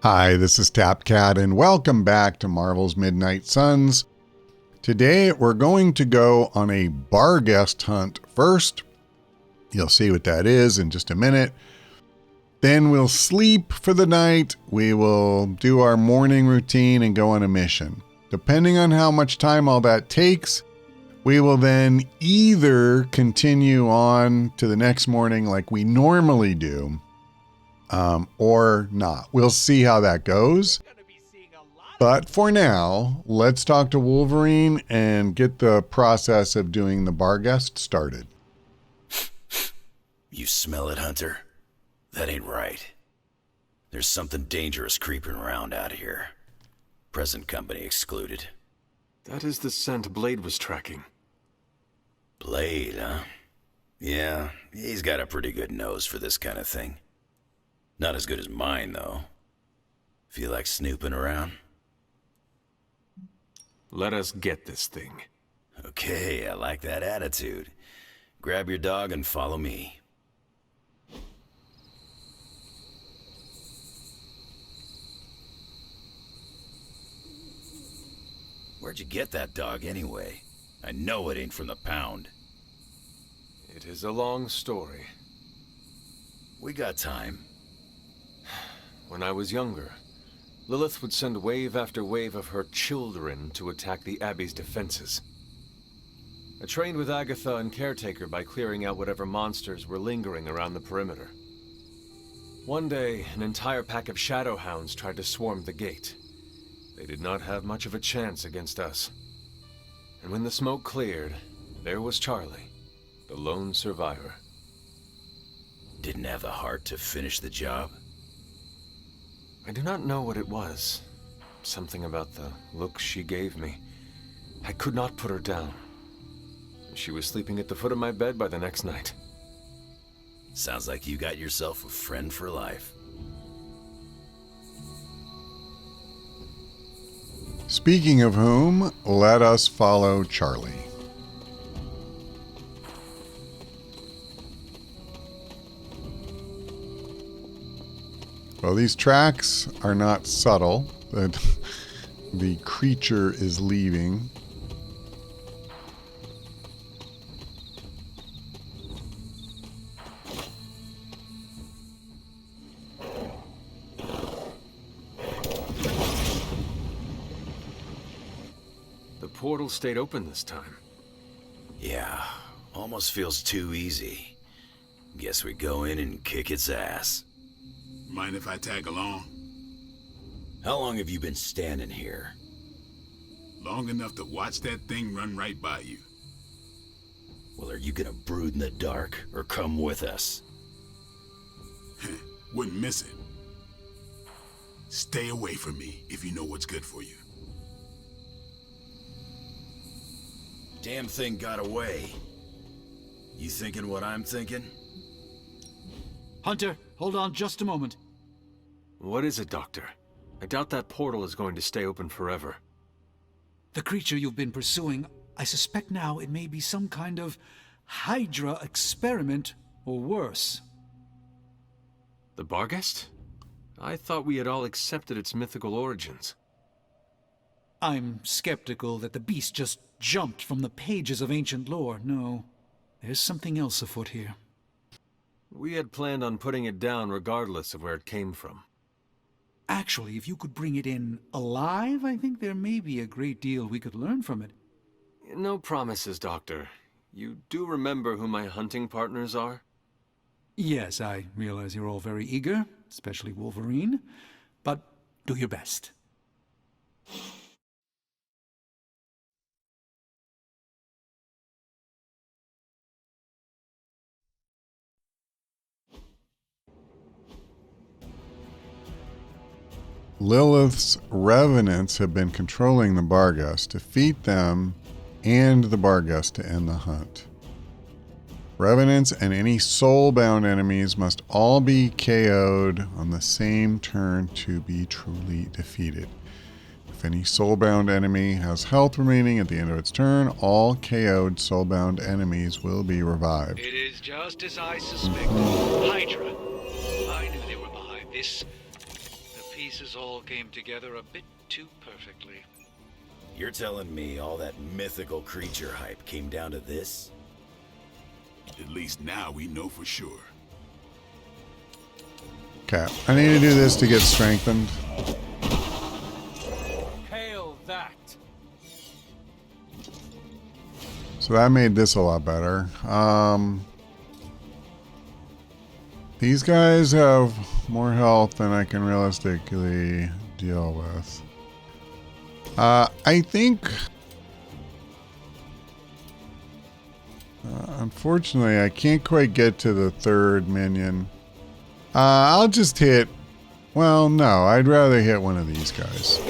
Hi, this is TapCat, and welcome back to Marvel's Midnight Suns. Today, we're going to go on a Barghest hunt first. You'll see what that is in just a minute. Then we'll sleep for the night. We will do our morning routine and go on a mission. Depending on how much time all that takes, we will then either continue on to the next morning like we normally do, or not. We'll see how that goes. But for now, let's talk to Wolverine and get the process of doing the Barghest started. You smell it, Hunter? That ain't right. There's something dangerous creeping around out here. Present company excluded. That is the scent Blade was tracking. Blade, huh? Yeah, he's got a pretty good nose for this kind of thing. Not as good as mine, though. Feel like snooping around? Let us get this thing. Okay, I like that attitude. Grab your dog and follow me. Where'd you get that dog anyway? I know it ain't from the pound. It is a long story. We got time. When I was younger, Lilith would send wave after wave of her children to attack the Abbey's defenses. I trained with Agatha and Caretaker by clearing out whatever monsters were lingering around the perimeter. One day, an entire pack of shadow hounds tried to swarm the gate. They did not have much of a chance against us. And when the smoke cleared, there was Charlie, the lone survivor. Didn't have the heart to finish the job? I do not know what it was. Something about the look she gave me. I could not put her down. She was sleeping at the foot of my bed by the next night. Sounds like you got yourself a friend for life. Speaking of whom, let us follow Charlie. Well, these tracks are not subtle. The creature is leaving. The portal stayed open this time. Yeah, almost feels too easy. Guess we go in and kick its ass. Mind if I tag along? How long have you been standing here? Long enough to watch that thing run right by you. Well, are you gonna brood in the dark, or come with us? Wouldn't miss it. Stay away from me if you know what's good for you. Damn thing got away. You thinking what I'm thinking? Hunter, hold on just a moment. What is it, Doctor? I doubt that portal is going to stay open forever. The creature you've been pursuing, I suspect now it may be some kind of Hydra experiment, or worse. The Barghest? I thought we had all accepted its mythical origins. I'm skeptical that the beast just jumped from the pages of ancient lore. No, there's something else afoot here. We had planned on putting it down regardless of where it came from. Actually, if you could bring it in alive, I think there may be a great deal we could learn from it. No promises, Doctor. You do remember who my hunting partners are? Yes, I realize you're all very eager, especially Wolverine, but do your best. Lilith's revenants have been controlling the Barghest. Defeat them and the Barghest to end the hunt. Revenants and any soul-bound enemies must all be KO'd on the same turn to be truly defeated. If any soul-bound enemy has health remaining at the end of its turn, all KO'd soul-bound enemies will be revived. It is just as I suspected. Hydra. I knew they were behind this. The piece pieces all came together a bit too perfectly. You're telling me all that mythical creature hype came down to this? At least now we know for sure. Okay, I need to do this to get strengthened. Hail that! So that made this a lot better. These guys have more health than I can realistically deal with. I think... unfortunately, I can't quite get to the third minion. I'll just hit... Well, no, I'd rather hit one of these guys.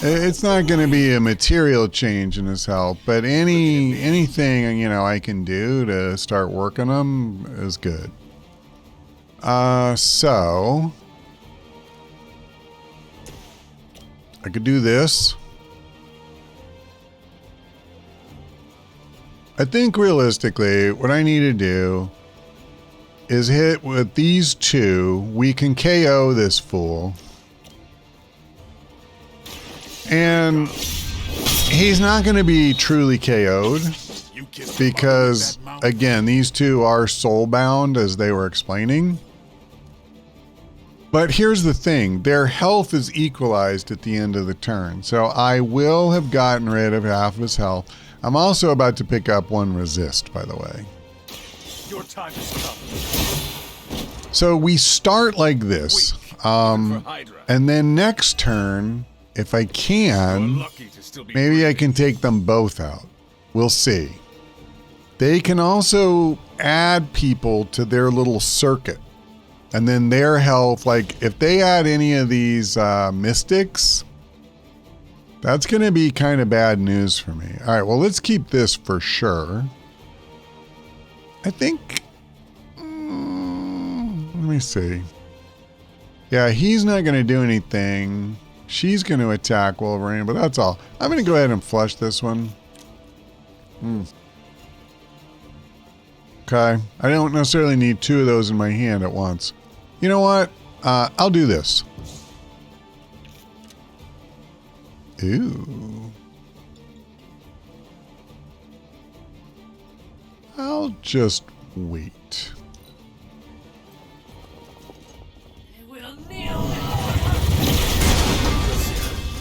It's not going to be a material change in his health, but anything, you know, I can do to start working them is good. So... I could do this. I think realistically, what I need to do is hit with these two. We can KO this fool. And he's not going to be truly KO'd because, again, these two are soul-bound, as they were explaining. But here's the thing. Their health is equalized at the end of the turn. So I will have gotten rid of half of his health. I'm also about to pick up one resist, by the way. Your time has come. So we start like this. And then next turn, if I can, maybe I can take them both out. We'll see. They can also add people to their little circuit. And then their health, like if they add any of these mystics, that's going to be kind of bad news for me. All right, well, let's keep this for sure. I think, let me see. Yeah, he's not going to do anything. She's going to attack Wolverine, but that's all. I'm going to go ahead and flush this one. Okay, I don't necessarily need two of those in my hand at once. You know what? I'll do this. Ooh. I'll just wait. We'll nail it.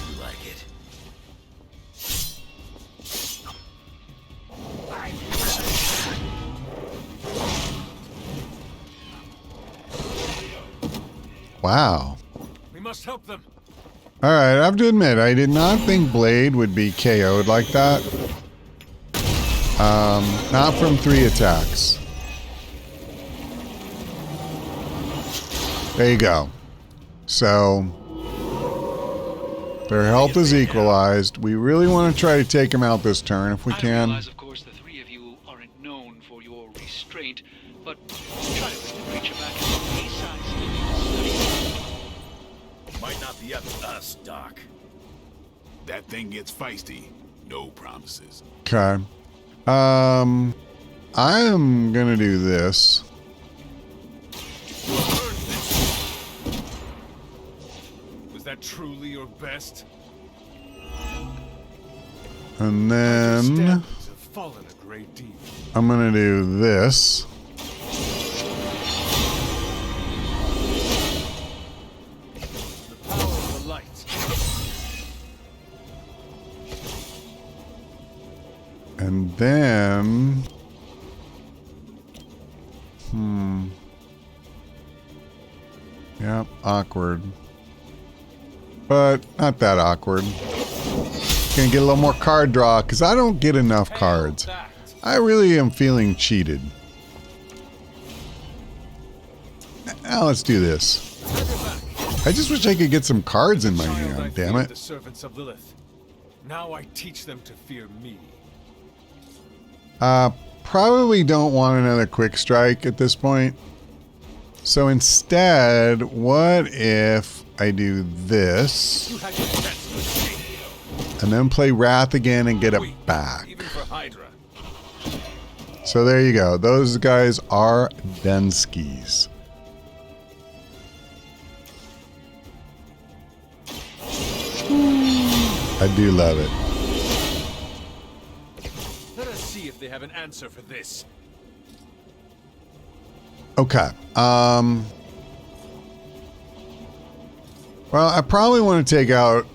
You like it? Wow. We must help them. All right, I have to admit, I did not think Blade would be KO'd like that. Not from 3 attacks. There you go. So, their health is equalized. We really want to try to take him out this turn if we I can. realize, of course, the three of you aren't known for your restraint, but try to bring the creature back in size. Might not be up to us, Doc. That thing gets feisty. No promises. Okay. I am gonna do this. Was that truly your best? And Your then standards have fallen a great deal. I'm gonna do this. The power of the light. And then... Yep, awkward. But not that awkward. Gonna get a little more card draw, because I don't get enough cards. That. I really am feeling cheated. Now let's do this. I just wish I could get some cards in my Child, I hand, damn feared it. The servants of Lilith. Now I teach them to fear me. Probably don't want another quick strike at this point. So instead, what if I do this You had your chance to escape. and then play Wrath again and get it Weak, back? even for Hydra. So there you go. Those guys are Denskis. I do love it. Let us see if they have an answer for this. Okay. Well, I probably want to take out...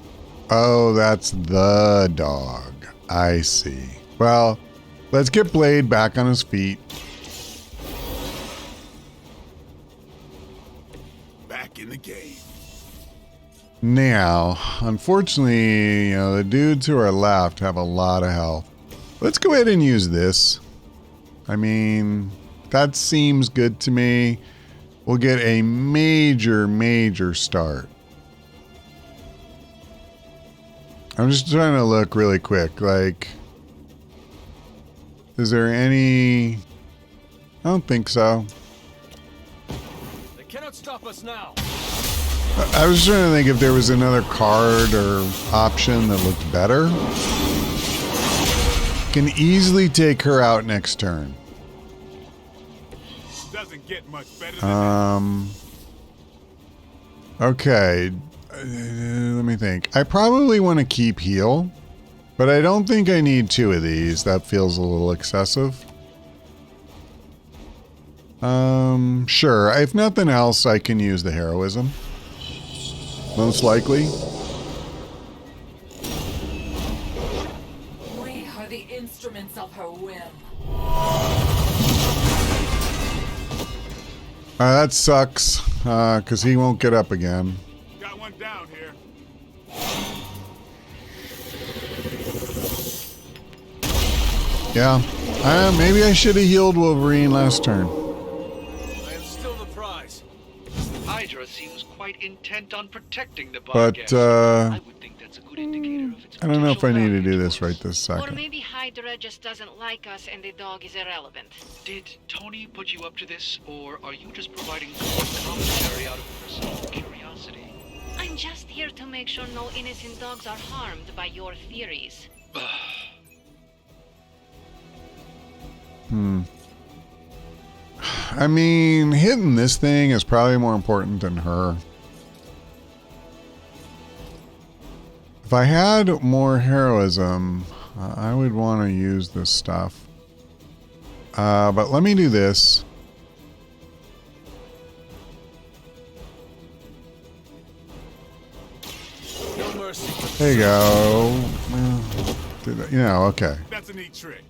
Oh, that's the dog. I see. Well, let's get Blade back on his feet. Back in the game. Now, unfortunately, the dudes who are left have a lot of health. Let's go ahead and use this. I mean, that seems good to me. We'll get a major start. I'm just trying to look really quick. Like, is there any... I don't think so. They cannot stop us now. I was trying to think if there was another card or option that looked better. Can easily take her out next turn. Doesn't get much better than Okay. Let me think. I probably want to keep heal, but I don't think I need 2 of these. That feels a little excessive. Sure. If nothing else, I can use the heroism. Most likely. We are the instruments of her whim. That sucks, because he won't get up again. got one down here. Yeah. Maybe I should have healed Wolverine last turn. I am still the prize. Hydra seems quite intent on protecting the But, Barghest. I would think that's a good indicator of its I don't know if I need to potential do this value right this Or second. maybe Hydra just doesn't like us and the dog is irrelevant. Did Tony put you up to this, or are you just providing commentary out of personal curiosity? I'm just here to make sure no innocent dogs are harmed by your theories. I mean, hitting this thing is probably more important than her. If I had more heroism, I would want to use this stuff. But let me do this. No mercy. There you go. Okay. That's a neat trick.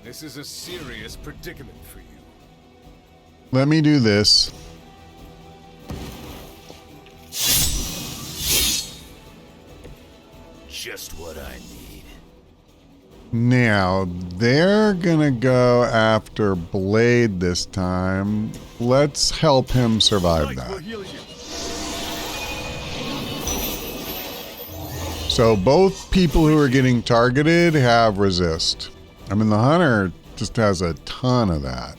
This is a serious predicament for you. Let me do this. Just what I need. Now, they're gonna go after Blade this time. Let's help him survive We'll that. heal you. So both people who are getting targeted have resist. I mean, the hunter just has a ton of that.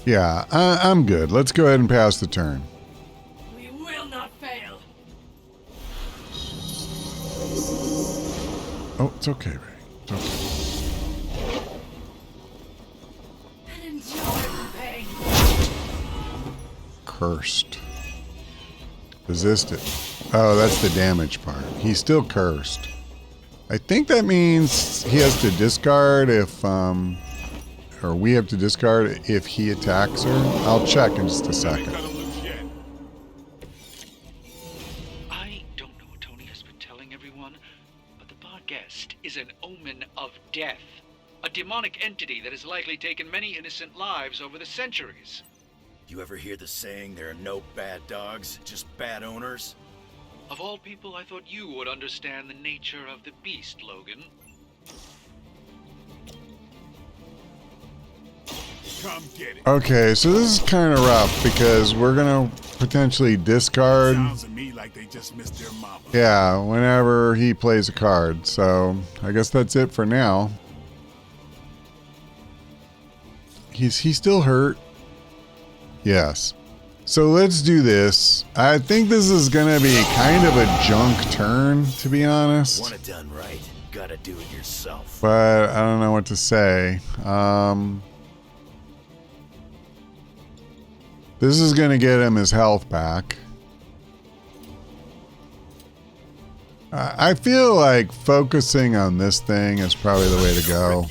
Yeah, I'm good. Let's go ahead and pass the turn. We will not fail. Oh, it's okay, Ray. It's okay. And enjoy the pain. Cursed. Resisted. Oh, that's the damage part. He's still cursed. I think that means he has to discard if, or we have to discard if he attacks her. I'll check in just a Ain't second. cut loose yet. I don't know what Tony has been telling everyone, but the Barghest is an omen of death. A demonic entity that has likely taken many innocent lives over the centuries. You ever hear the saying there are no bad dogs, just bad owners? Of all people, I thought you would understand the nature of the beast, Logan. Come get it. Okay, so this is kind of rough because we're going to potentially discard. Sounds to me like they just missed their mama. Yeah, whenever he plays a card. So I guess that's it for now. He's still hurt. Yes. So let's do this. I think this is going to be kind of a junk turn, to be honest. Want it done right, gotta do it yourself. But I don't know what to say. This is going to get him his health back. I feel like focusing on this thing is probably the way to go.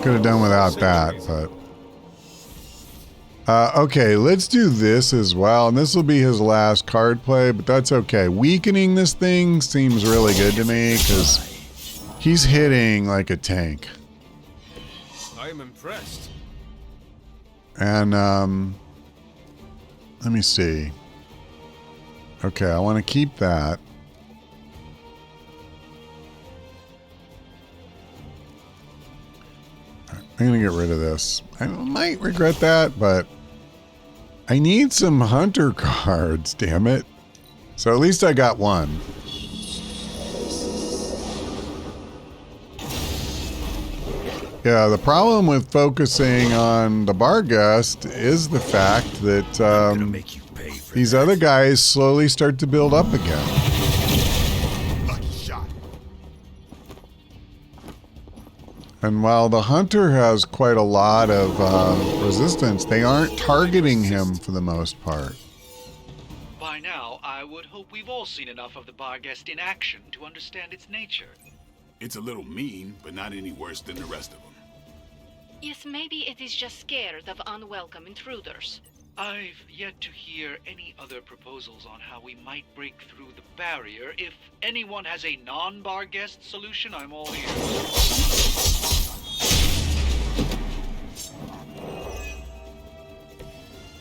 Could have done without that, but... okay, let's do this as well. And this will be his last card play, but that's okay. Weakening this thing seems really good to me because he's hitting like a tank. I am impressed. And, let me see. Okay, I want to keep that. I'm going to get rid of this. I might regret that, but I need some hunter cards, damn it. So at least I got one. Yeah, the problem with focusing on the Barghest is the fact that these other guys slowly start to build up again. Lucky shot. And while the hunter has quite a lot of resistance, they aren't targeting him for the most part. By now, I would hope we've all seen enough of the Barghest in action to understand its nature. It's a little mean, but not any worse than the rest of them. Yes, maybe it is just scared of unwelcome intruders. I've yet to hear any other proposals on how we might break through the barrier. If anyone has a non-Barghest solution, I'm all ears.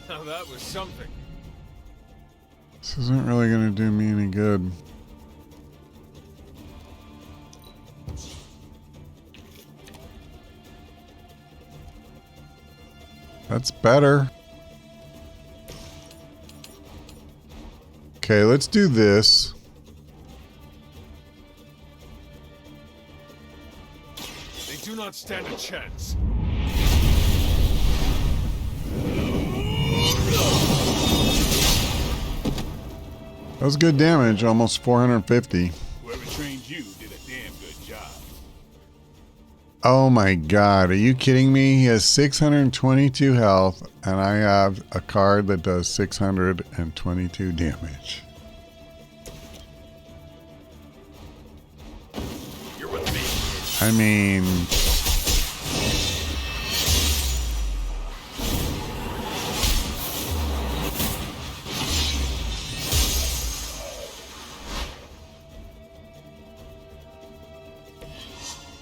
Now that was something. This isn't really going to do me any good. That's better. Okay, let's do this. They do not stand a chance. That was good damage, almost 450. Whoever trained you did a damn good job. Oh my god, are you kidding me? He has 622 health, and I have a card that does 622 damage. You're with me. I mean...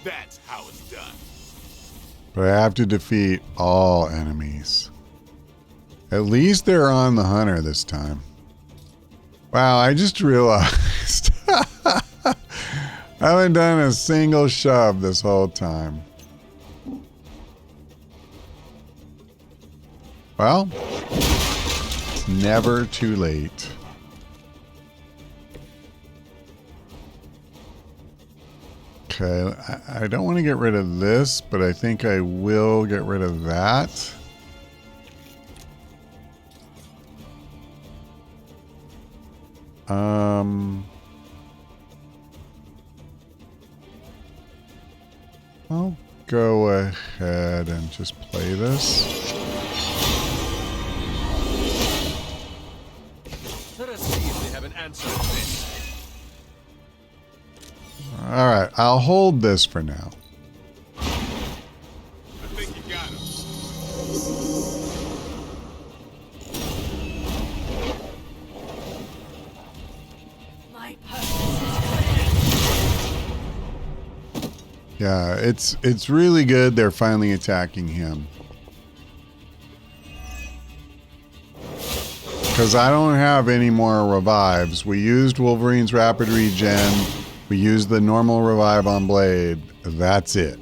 That's how it's done. But I have to defeat all enemies. At least they're on the hunter this time. Wow, I just realized I haven't done a single shove this whole time. Well, it's never too late. Okay, I don't want to get rid of this, but I think I will get rid of that. I'll go ahead and just play this. Let us see if they have an answer to this. All right, I'll hold this for now. I think you got him. My purpose is clear. Yeah, it's really good they're finally attacking him. Because I don't have any more revives. We used Wolverine's rapid regen. We used the normal revive on Blade. That's it.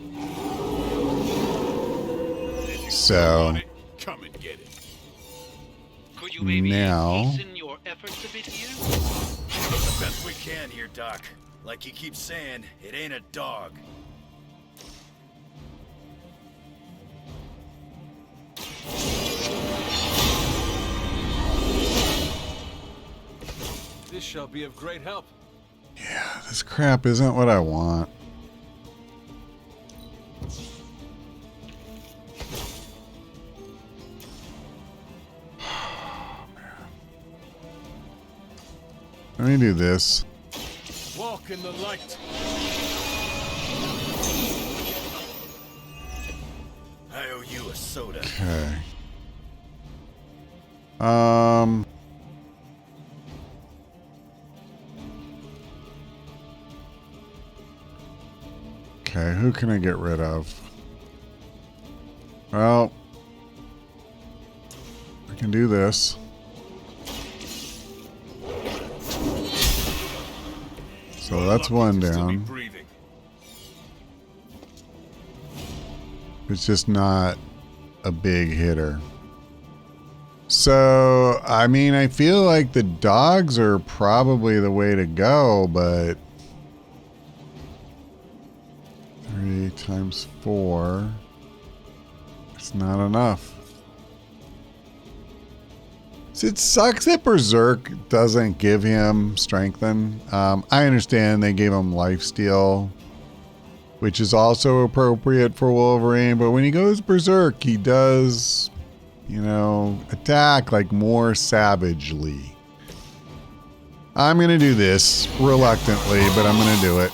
So Come and get it. Could you maybe now hasten your efforts a bit here? Doing the best we can here, Doc. Like you keep saying, it ain't a dog. This shall be of great help. Yeah, this crap isn't what I want. Let me do this. Walk in the light. I owe you a soda. Okay. Okay, who can I get rid of? Well, I can do this. So that's one down. It's just not a big hitter. So, I mean, I feel like the dogs are probably the way to go, but 3 times 4, it's not enough. It sucks that Berserk doesn't give him strengthen. I understand they gave him lifesteal, which is also appropriate for Wolverine, but when he goes Berserk, he does, you know, attack like more savagely. I'm going to do this reluctantly, but I'm going to do it.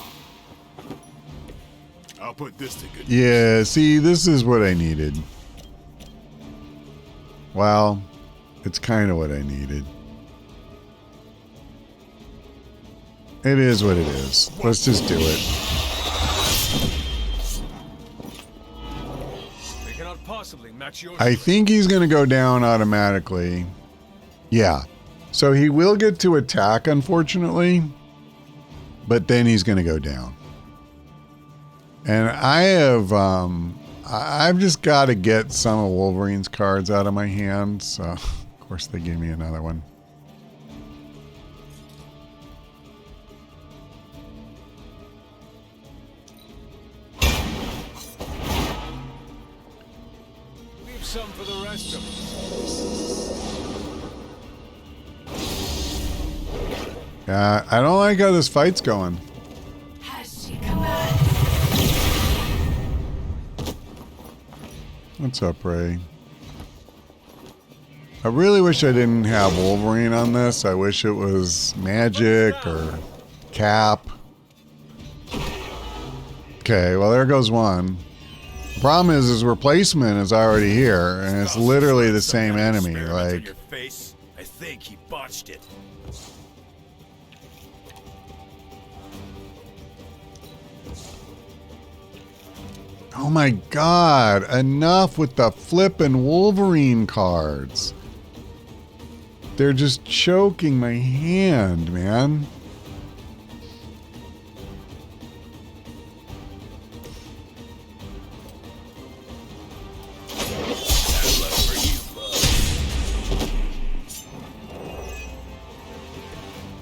I'll put this to good use. Yeah, see, this is what I needed. Well, it's kind of what I needed. It is what it is. Let's just do it. They cannot possibly match your I think he's going to go down automatically. Yeah. So he will get to attack, unfortunately. But then he's going to go down. And I've just got to get some of Wolverine's cards out of my hand. So, of course, they gave me another one. Leave some for the rest of us. Yeah, I don't like how this fight's going. Has she command? What's up, Ray? I really wish I didn't have Wolverine on this. I wish it was Magic or Cap. Okay, well, there goes one. The problem is his replacement is already here, and it's literally the same enemy. Like, Your face. I think he botched it. oh my god, enough with the flippin' Wolverine cards. They're just choking my hand, man.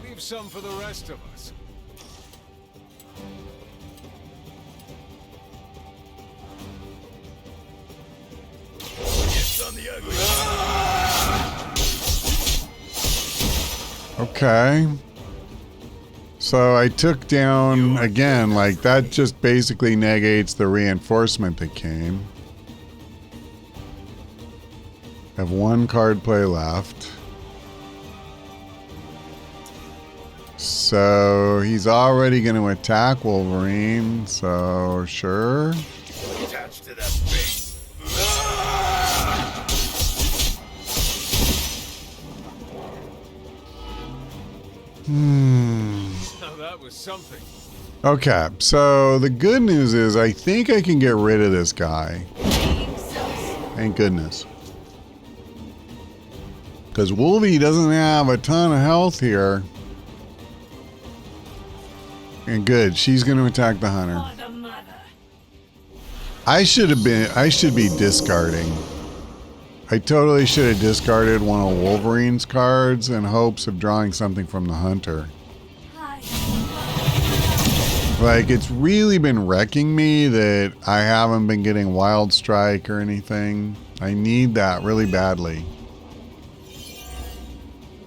Leave some for the rest of us. It's on the ugly. Okay. So I took down, again, like that just basically negates the reinforcement that came. Have one card play left. So he's already going to attack Wolverine, so sure. Attached to that face. Now that was something. Okay, so the good news is I think I can get rid of this guy. Thank goodness. Because Wolvie doesn't have a ton of health here. And good, she's going to attack the hunter. For the mother. I should be discarding. I totally should have discarded one of Wolverine's cards in hopes of drawing something from the hunter. Like, it's really been wrecking me that I haven't been getting Wild Strike or anything. I need that really badly.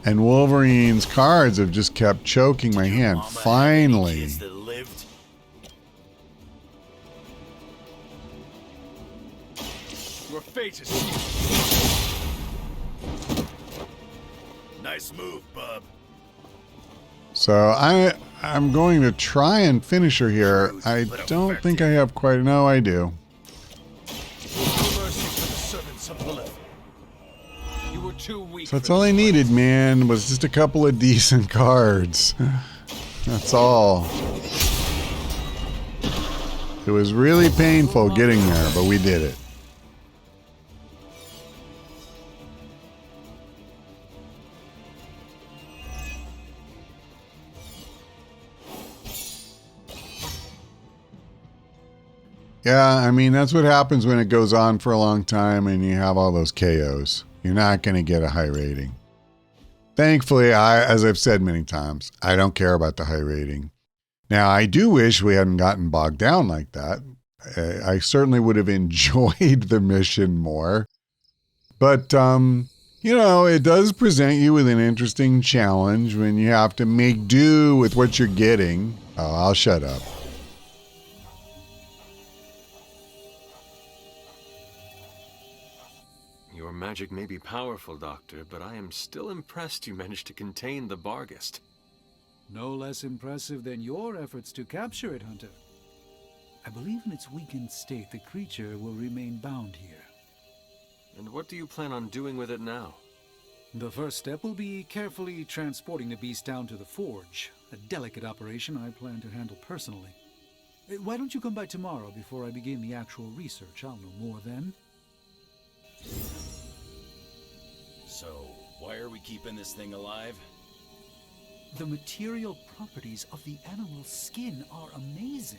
And Wolverine's cards have just kept choking my hand. Finally. Your fate is sealed. Nice move, bub. So I'm going to try and finish her here. I don't think I have quite... No, I do. No mercy for the servants of Lilith. You were too weak. So that's all I needed, man, was just a couple of decent cards. That's all. It was really painful getting there, but we did it. Yeah, I mean, that's what happens when it goes on for a long time and you have all those KOs. You're not going to get a high rating. Thankfully, as I've said many times, I don't care about the high rating. Now, I do wish we hadn't gotten bogged down like that. I certainly would have enjoyed the mission more. But, you know, it does present you with an interesting challenge when you have to make do with what you're getting. Oh, I'll shut up. Your magic may be powerful, Doctor, but I am still impressed you managed to contain the Barghest. No less impressive than your efforts to capture it, Hunter. I believe in its weakened state, the creature will remain bound here. And what do you plan on doing with it now? The first step will be carefully transporting the beast down to the forge, a delicate operation I plan to handle personally. Why don't you come by tomorrow before I begin the actual research? I'll know more then. So, why are we keeping this thing alive? The material properties of the animal's skin are amazing.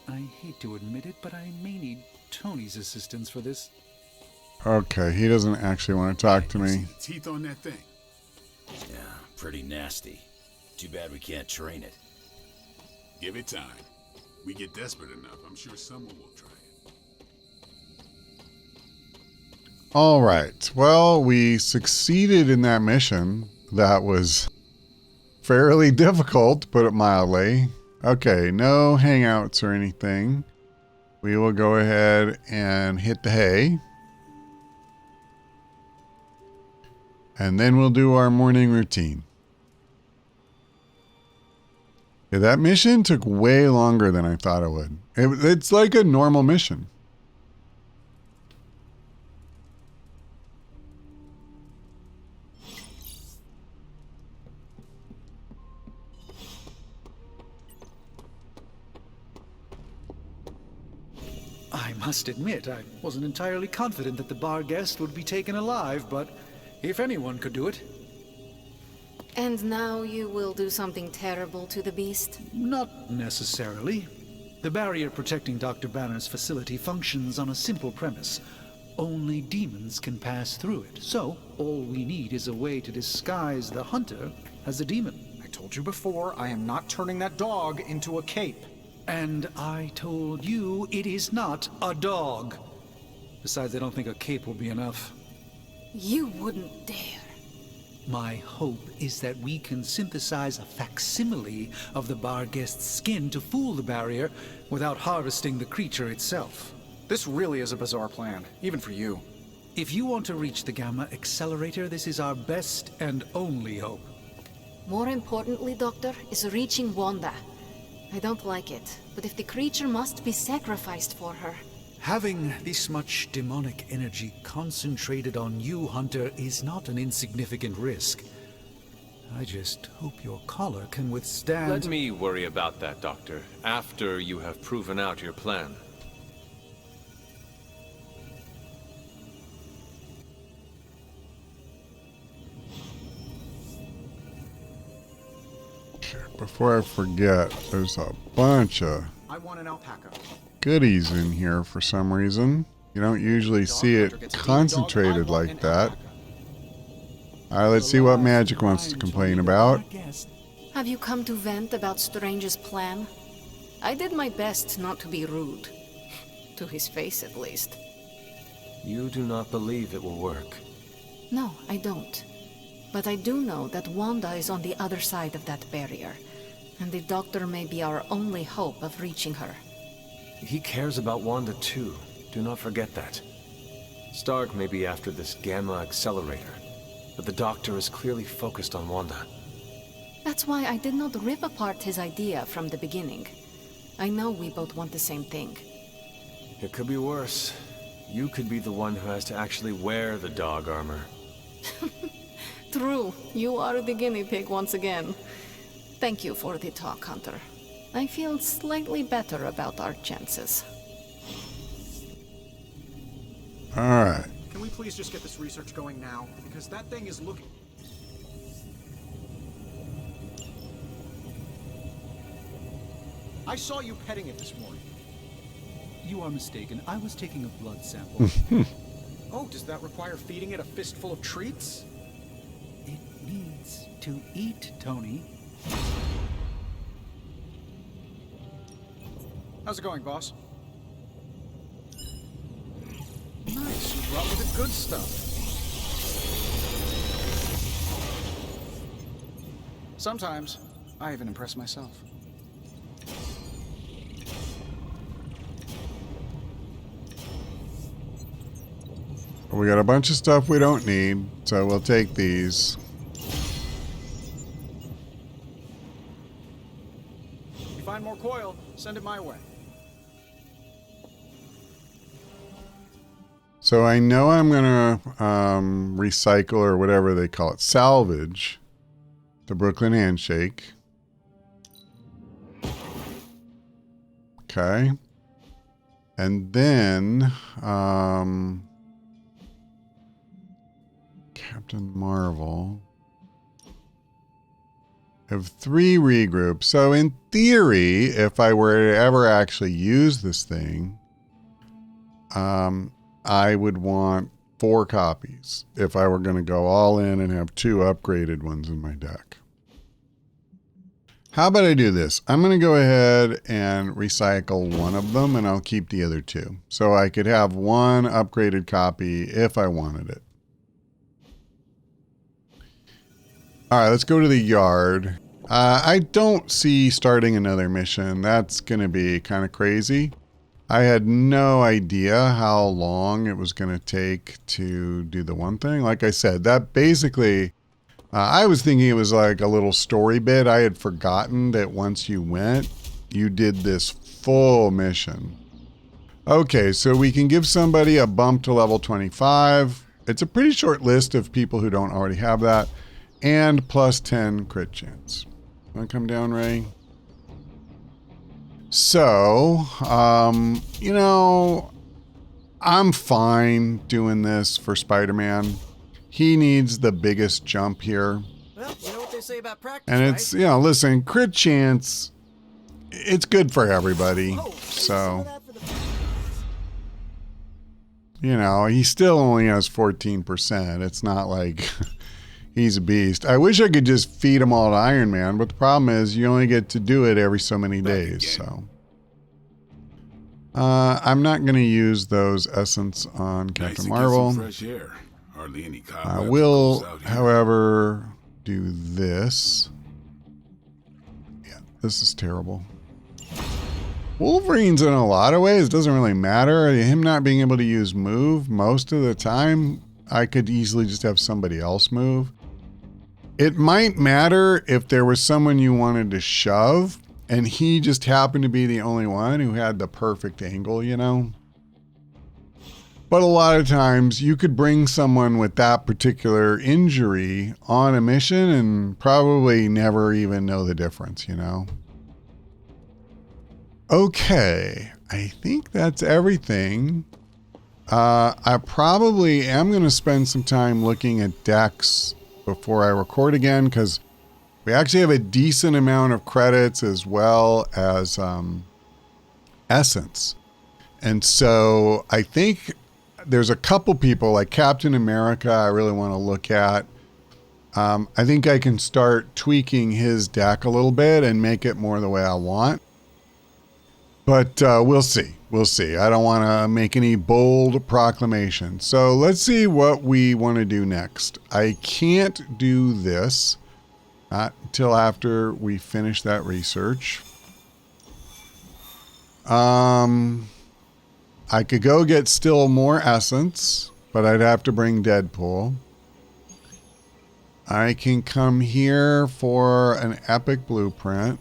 I hate to admit it, but I may need Tony's assistance for this. Okay, he doesn't actually want to talk to me. Teeth on that thing. Yeah, pretty nasty. Too bad we can't train it. Give it time. We get desperate enough, I'm sure someone will try it. All right. Well, we succeeded in that mission. That was fairly difficult, to put it mildly. Okay, no hangouts or anything. We will go ahead and hit the hay. And then we'll do our morning routine. Yeah, that mission took way longer than I thought it would. It's like a normal mission. I must admit, I wasn't entirely confident that the Barghest would be taken alive, but if anyone could do it... And now you will do something terrible to the beast? Not necessarily. The barrier protecting Dr. Banner's facility functions on a simple premise. Only demons can pass through it. So, all we need is a way to disguise the hunter as a demon. I told you before, I am not turning that dog into a cape. And I told you it is not a dog. Besides, I don't think a cape will be enough. You wouldn't dare. My hope is that we can synthesize a facsimile of the Barghest's skin to fool the barrier without harvesting the creature itself. This really is a bizarre plan, even for you. If you want to reach the Gamma Accelerator, this is our best and only hope. More importantly, Doctor, is reaching Wanda. I don't like it, but if the creature must be sacrificed for her... Having this much demonic energy concentrated on you, Hunter, is not an insignificant risk. I just hope your collar can withstand... Let me worry about that, Doctor, after you have proven out your plan. Before I forget, there's a bunch of I want an alpaca. goodies in here for some reason. You don't usually see it concentrated like that. Alright, let's see what Magic wants to complain about. Have you come to vent about Strange's plan? I did my best not to be rude. To his face, at least. You do not believe it will work. No, I don't. But I do know that Wanda is on the other side of that barrier, and the Doctor may be our only hope of reaching her. He cares about Wanda too. Do not forget that. Stark may be after this gamma accelerator, but the Doctor is clearly focused on Wanda. That's why I did not rip apart his idea from the beginning. I know we both want the same thing. It could be worse. You could be the one who has to actually wear the dog armor. True, you are the guinea pig once again. Thank you for the talk, Hunter. I feel slightly better about our chances. All right. Can we please just get this research going now? Because that thing is looking... I saw you petting it this morning. You are mistaken. I was taking a blood sample. Oh, does that require feeding it a fistful of treats? It needs to eat, Tony. How's it going, boss? Nice, you brought me the good stuff. Sometimes, I even impress myself. We got a bunch of stuff we don't need, so we'll take these. If you find more coil, send it my way. So I know I'm going to recycle, or whatever they call it, salvage the Brooklyn Handshake. Okay. And then Captain Marvel. I have 3 regroups. So in theory, if I were to ever actually use this thing, I would want 4 copies if I were going to go all in and have 2 upgraded ones in my deck. How about I do this? I'm going to go ahead and recycle one of them, and I'll keep the other 2. So I could have 1 upgraded copy if I wanted it. All right, let's go to the yard. I don't see starting another mission. That's going to be kind of crazy. I had no idea how long it was going to take to do the one thing. Like I said, that basically, I was thinking it was like a little story bit. I had forgotten that once you went, you did this full mission. Okay, so we can give somebody a bump to level 25. It's a pretty short list of people who don't already have that. And plus 10 crit chance. Want to come down, Ray? So, you know, I'm fine doing this for Spider-Man. He needs the biggest jump here. Well, you know what they say about practice, and it's, you know, listen, crit chance, it's good for everybody. So, you know, he still only has 14%. It's not like he's a beast. I wish I could just feed them all to Iron Man, but the problem is you only get to do it every so many days. So I'm not going to use those essence on Captain Marvel. Fresh air. Hardly any I will, however, do this. Yeah, this is terrible. Wolverine's in a lot of ways. It doesn't really matter. Him not being able to use move most of the time, I could easily just have somebody else move. It might matter if there was someone you wanted to shove and he just happened to be the only one who had the perfect angle, you know? But a lot of times you could bring someone with that particular injury on a mission and probably never even know the difference, you know? Okay, I think that's everything. I probably am going to spend some time looking at decks before I record again, because we actually have a decent amount of credits as well as essence. And so I think there's a couple people like Captain America I really want to look at. I think I can start tweaking his deck a little bit and make it more the way I want. But we'll see. We'll see. I don't want to make any bold proclamations. So let's see what we want to do next. I can't do this. Not until after we finish that research. I could go get still more essence, but I'd have to bring Deadpool. I can come here for an epic blueprint.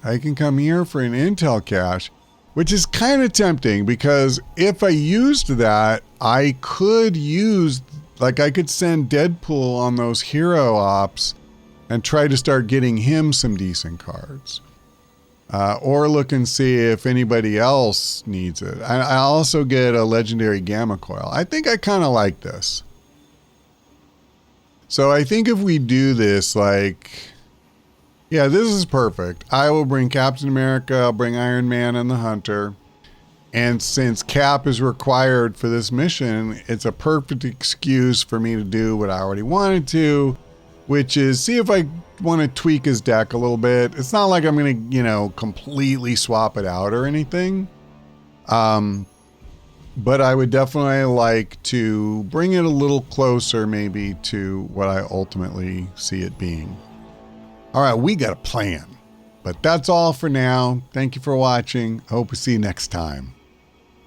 I can come here for an intel cache, which is kind of tempting because if I used that, I could use, like I could send Deadpool on those hero ops and try to start getting him some decent cards. Or look and see if anybody else needs it. I also get a legendary gamma coil. I think I kind of like this. So I think if we do this, like, yeah, this is perfect. I will bring Captain America, I'll bring Iron Man and the Hunter. And since Cap is required for this mission, it's a perfect excuse for me to do what I already wanted to, which is see if I want to tweak his deck a little bit. It's not like I'm going to, you know, completely swap it out or anything. But I would definitely like to bring it a little closer maybe to what I ultimately see it being. All right, we got a plan. But that's all for now. Thank you for watching. I hope to see you next time.